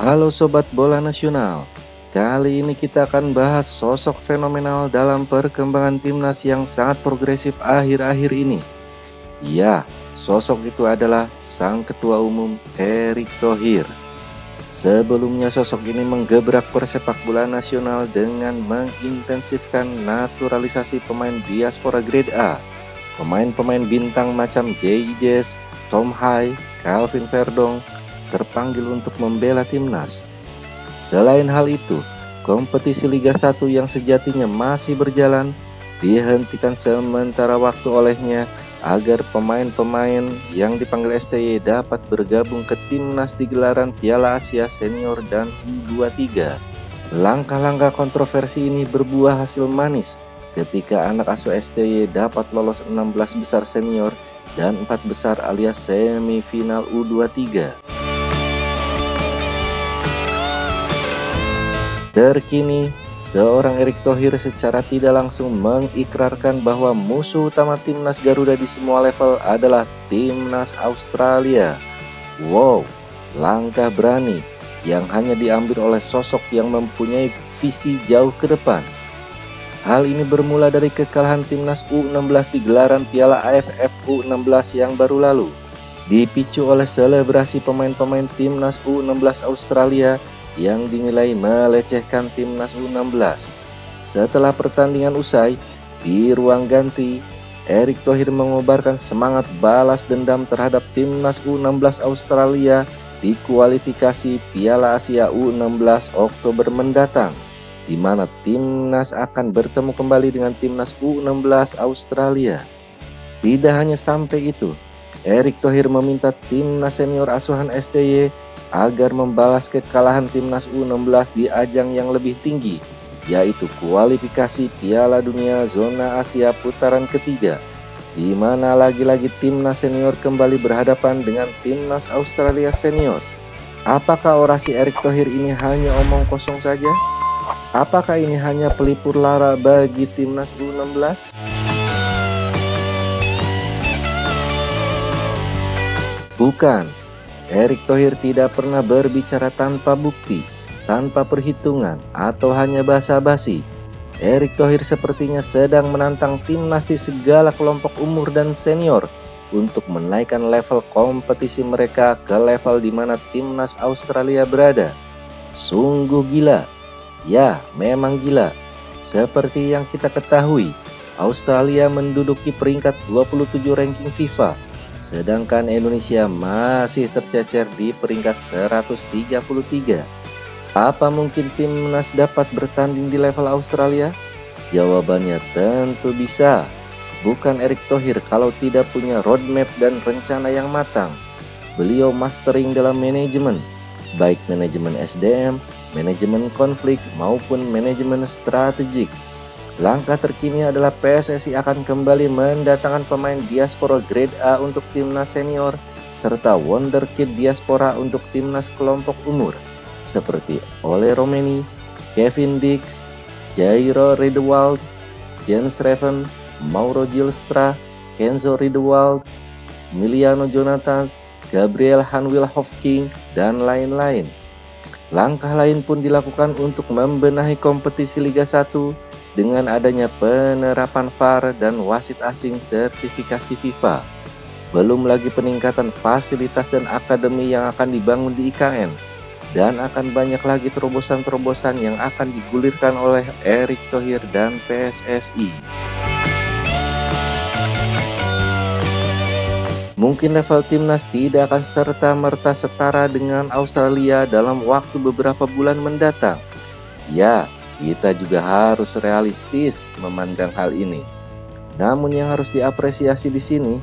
Halo Sobat Bola Nasional, kali ini kita akan bahas sosok fenomenal dalam perkembangan timnas yang sangat progresif akhir-akhir ini. Ya, sosok itu adalah sang ketua umum Erick Thohir. Sebelumnya sosok ini menggebrak persepak bola nasional dengan mengintensifkan naturalisasi pemain diaspora grade A. Pemain-pemain bintang macam Jay Ijes, Tom Hai, Calvin Verdong terpanggil untuk membela timnas. Selain hal itu, kompetisi Liga 1 yang sejatinya masih berjalan dihentikan sementara waktu olehnya agar pemain-pemain yang dipanggil STY dapat bergabung ke timnas di gelaran Piala Asia Senior dan U23. Langkah-langkah kontroversi ini berbuah hasil manis ketika anak asuh STY dapat lolos 16 besar senior dan 4 besar alias semifinal U23. Terkini, seorang Erick Thohir secara tidak langsung mengikrarkan bahwa musuh utama timnas Garuda di semua level adalah timnas Australia. Wow, langkah berani yang hanya diambil oleh sosok yang mempunyai visi jauh ke depan. Hal ini bermula dari kekalahan timnas U16 di gelaran Piala AFF U16 yang baru lalu. Dipicu oleh selebrasi pemain-pemain timnas U16 Australia yang dinilai melecehkan timnas U16. Setelah pertandingan usai, di ruang ganti, Erick Thohir mengobarkan semangat balas dendam terhadap timnas U16 Australia di kualifikasi Piala Asia U16 Oktober mendatang, di mana timnas akan bertemu kembali dengan timnas U16 Australia. Tidak hanya sampai itu, Erick Thohir meminta timnas senior asuhan STY agar membalas kekalahan timnas U16 di ajang yang lebih tinggi, yaitu kualifikasi Piala Dunia Zona Asia putaran ketiga, di mana lagi-lagi timnas senior kembali berhadapan dengan timnas Australia senior. Apakah orasi Erick Thohir ini hanya omong kosong saja? Apakah ini hanya pelipur lara bagi timnas U16? Bukan. Erick Thohir tidak pernah berbicara tanpa bukti, tanpa perhitungan, atau hanya basa-basi. Erick Thohir sepertinya sedang menantang timnas di segala kelompok umur dan senior untuk menaikkan level kompetisi mereka ke level di mana timnas Australia berada. Sungguh gila. Ya, memang gila. Seperti yang kita ketahui, Australia menduduki peringkat 27 ranking FIFA. Sedangkan Indonesia masih tercecer di peringkat 133. Apa mungkin timnas dapat bertanding di level Australia? Jawabannya tentu bisa. Bukan Erick Thohir kalau tidak punya roadmap dan rencana yang matang. Beliau mastering dalam manajemen, baik manajemen SDM, manajemen konflik, maupun manajemen strategik. Langkah terkini adalah PSSI akan kembali mendatangkan pemain diaspora grade A untuk timnas senior serta wonderkid diaspora untuk timnas kelompok umur seperti Ole Romeni, Kevin Dix, Jairo Riedewald, Jens Reven, Mauro Gilstra, Kenzo Riedewald, Miliano Jonathan, Gabriel Hanwil Hofking, dan lain-lain. Langkah lain pun dilakukan untuk membenahi kompetisi Liga 1 dengan adanya penerapan VAR dan wasit asing sertifikasi FIFA. Belum lagi peningkatan fasilitas dan akademi yang akan dibangun di IKN. Dan akan banyak lagi terobosan-terobosan yang akan digulirkan oleh Erick Thohir dan PSSI. Mungkin level timnas tidak akan serta-merta setara dengan Australia dalam waktu beberapa bulan mendatang. Ya, kita juga harus realistis memandang hal ini. Namun yang harus diapresiasi di sini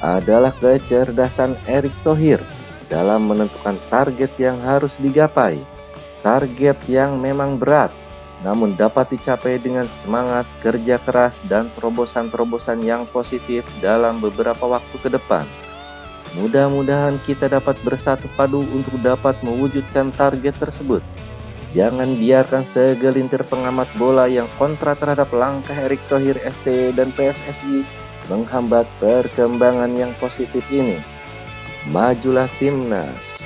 adalah kecerdasan Erick Thohir dalam menentukan target yang harus digapai. Target yang memang berat, namun dapat dicapai dengan semangat, kerja keras, dan terobosan-terobosan yang positif dalam beberapa waktu ke depan. Mudah-mudahan kita dapat bersatu padu untuk dapat mewujudkan target tersebut. Jangan biarkan segelintir pengamat bola yang kontra terhadap langkah Erick Thohir STY dan PSSI menghambat perkembangan yang positif ini. Majulah timnas!